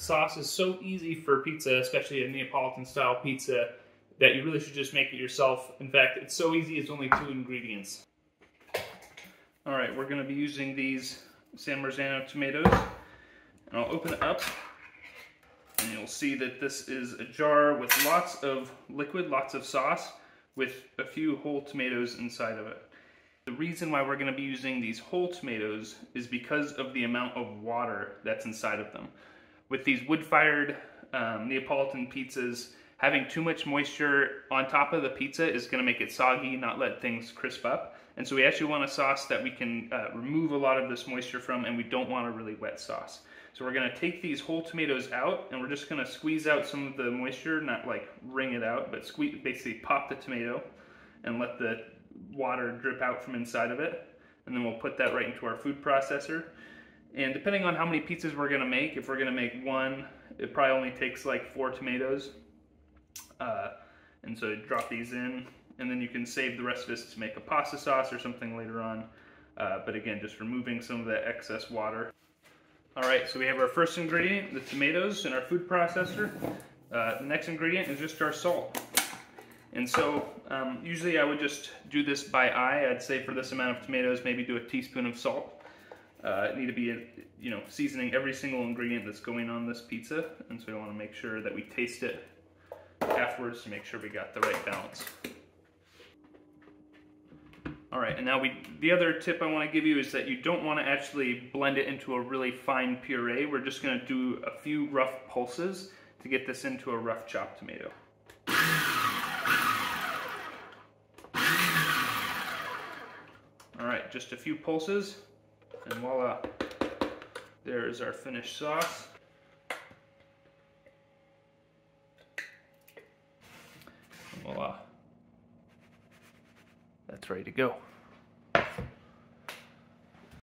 sauce is so easy for pizza, especially a Neapolitan style pizza, that you really should just make it yourself. In fact, it's so easy, it's only 2 ingredients. All right, we're gonna be using these San Marzano tomatoes, and I'll open it up, and you'll see that this is a jar with lots of liquid, lots of sauce, with a few whole tomatoes inside of it. The reason why we're gonna be using these whole tomatoes is because of the amount of water that's inside of them. With these wood-fired Neapolitan pizzas, having too much moisture on top of the pizza is gonna make it soggy, not let things crisp up. And so we actually want a sauce that we can remove a lot of this moisture from, and we don't want a really wet sauce. So we're gonna take these whole tomatoes out, and we're just gonna squeeze out some of the moisture, not like wring it out, but basically pop the tomato and let the water drip out from inside of it. And then we'll put that right into our food processor. And depending on how many pizzas we're gonna make, if we're gonna make one, it probably only takes like 4 tomatoes. And so drop these in, and then you can save the rest of this to make a pasta sauce or something later on. But again, just removing some of that excess water. All right, so we have our first ingredient, the tomatoes, in our food processor. The next ingredient is just our salt. And so usually I would just do this by eye. I'd say for this amount of tomatoes, maybe do a teaspoon of salt. Need to be, seasoning every single ingredient that's going on this pizza. And so we want to make sure that we taste it afterwards to make sure we got the right balance. All right, and now the other tip I want to give you is that you don't want to actually blend it into a really fine puree. We're just going to do a few rough pulses to get this into a rough chopped tomato. All right, just a few pulses, and voila, there is our finished sauce. Voila, that's ready to go.